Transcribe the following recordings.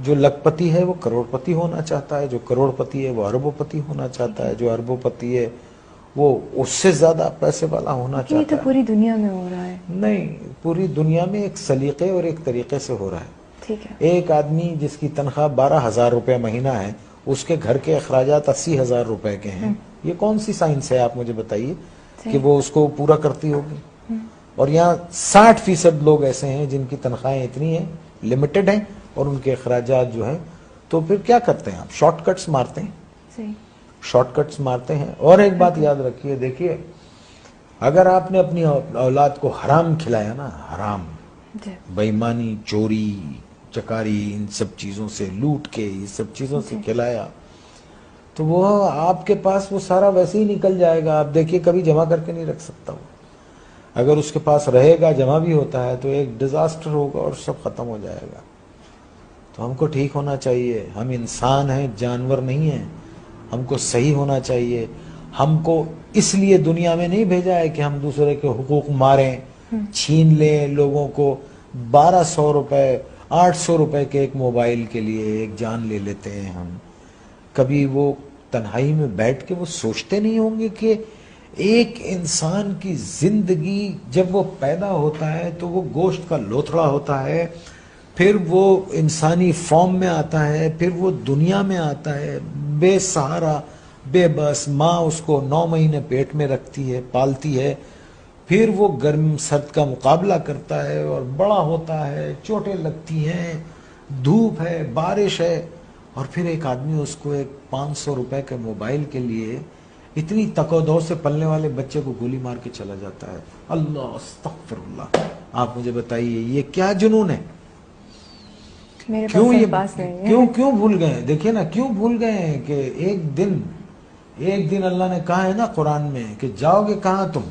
جو لکھپتی ہے وہ کروڑپتی ہونا چاہتا ہے، جو کروڑپتی ہے وہ اربوپتی ہونا چاہتا ہے، جو اربوپتی ہے وہ اس سے زیادہ پیسے والا ہونا لیکن یہ چاہتا تو ہے۔ پوری دنیا میں ہو رہا ہے۔ نہیں، پوری دنیا میں ایک سلیقے اور ایک طریقے سے ہو رہا ہے۔ ٹھیک ہے۔ ایک آدمی جس کی تنخواہ 12,000 روپے مہینہ ہے، اس کے گھر کے اخراجات 80,000 روپے کے ہیں، یہ کون سی سائنس ہے آپ مجھے بتائیے کہ وہ اس کو پورا کرتی ہوگی؟ اور یہاں 60% لوگ ایسے ہیں جن کی تنخواہیں اتنی ہیں، لمیٹڈ ہیں، اور ان کے اخراجات جو ہیں، تو پھر کیا کرتے ہیں آپ؟ شارٹ کٹس مارتے ہیں، صحیح۔ شارٹ کٹس مارتے ہیں۔ اور ایک بات یاد رکھیے، دیکھیے اگر آپ نے اپنی اولاد کو حرام کھلایا نا، حرام، جی۔ بے ایمانی، چوری چکاری، ان سب چیزوں سے، لوٹ کے یہ سب چیزوں سے کھلایا، تو وہ آپ کے پاس وہ سارا ویسے ہی نکل جائے گا۔ آپ دیکھیے کبھی جمع کر کے نہیں رکھ سکتا وہ، اگر اس کے پاس رہے گا، جمع بھی ہوتا ہے تو ایک ڈیزاسٹر ہوگا اور سب ختم ہو جائے گا۔ تو ہم کو ٹھیک ہونا چاہیے، ہم انسان ہیں، جانور نہیں ہیں، ہم کو صحیح ہونا چاہیے۔ ہم کو اس لیے دنیا میں نہیں بھیجا ہے کہ ہم دوسرے کے حقوق ماریں، چھین لیں لوگوں کو۔ 1200 روپے 800 روپے کے ایک موبائل کے لیے ایک جان لے لیتے ہیں ہم۔ کبھی وہ تنہائی میں بیٹھ کے وہ سوچتے نہیں ہوں گے کہ ایک انسان کی زندگی جب وہ پیدا ہوتا ہے تو وہ گوشت کا لوتھڑا ہوتا ہے، پھر وہ انسانی فارم میں آتا ہے، پھر وہ دنیا میں آتا ہے بے سہارا، بے بس، ماں اس کو 9 مہینے پیٹ میں رکھتی ہے، پالتی ہے، پھر وہ گرم سرد کا مقابلہ کرتا ہے اور بڑا ہوتا ہے، چوٹیں لگتی ہیں، دھوپ ہے، بارش ہے، اور پھر ایک آدمی اس کو ایک 500 روپے کے موبائل کے لیے اتنی تک و دو سے پلنے والے بچے کو گولی مار کے چلا جاتا ہے۔ اللہ استغفر اللہ۔ آپ مجھے بتائیے یہ کیا جنون ہے؟ میرے کیوں پاس یہ الفاظ نہیں ہے۔ کیوں بھول گئے ہیں؟ دیکھیے نا، کیوں بھول گئے ہیں کہ ایک دن اللہ نے کہا ہے نا قرآن میں کہ جاؤ گے کہاں تم؟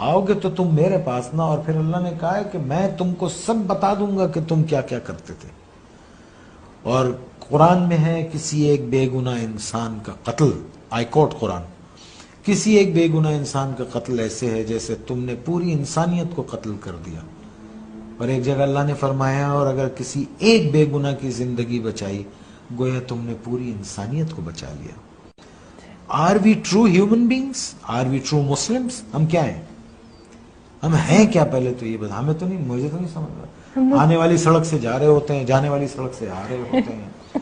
آؤ گے تو تم میرے پاس نا، اور پھر اللہ نے کہا ہے کہ میں تم کو سب بتا دوں گا کہ تم کیا کیا کرتے تھے۔ اور قرآن میں ہے کسی ایک بے گناہ انسان کا قتل، آئی کوٹ قرآن، کسی ایک بے گناہ انسان کا قتل ایسے ہے جیسے تم نے پوری انسانیت کو قتل کر دیا۔ اور ایک جگہ اللہ نے فرمایا اور اگر کسی ایک بے گناہ کی زندگی بچائی گویا تم نے پوری انسانیت کو بچا لیا۔ Are we true human beings? Are we true Muslims? ہم کیا ہیں؟ ہم ہیں کیا؟ پہلے تو یہ بتا، ہمیں تو نہیں، مجھے تو نہیں سمجھ رہا۔ آنے والی سڑک سے جا رہے ہوتے ہیں، جانے والی سڑک سے آ رہے ہوتے ہیں،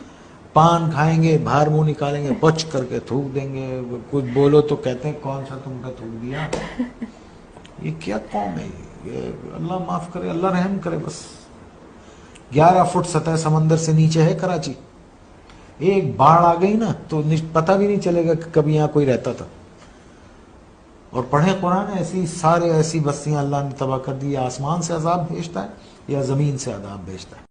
پان کھائیں گے، باہر منہ نکالیں گے، پچ کر کے تھوک دیں گے، کچھ بولو تو کہتے ہیں کون سا تم کا تھوک دیا۔ یہ کیا قوم ہے یہ؟ اللہ معاف کرے، اللہ رحم کرے بس۔ 11 فٹ سطح سمندر سے نیچے ہے کراچی، ایک باڑھ آ گئی نا تو پتہ بھی نہیں چلے گا کہ کبھی یہاں کوئی رہتا تھا۔ اور پڑھیں قرآن، ایسی بستیاں اللہ نے تباہ کر دی۔ یا آسمان سے عذاب بھیجتا ہے یا زمین سے عذاب بھیجتا ہے۔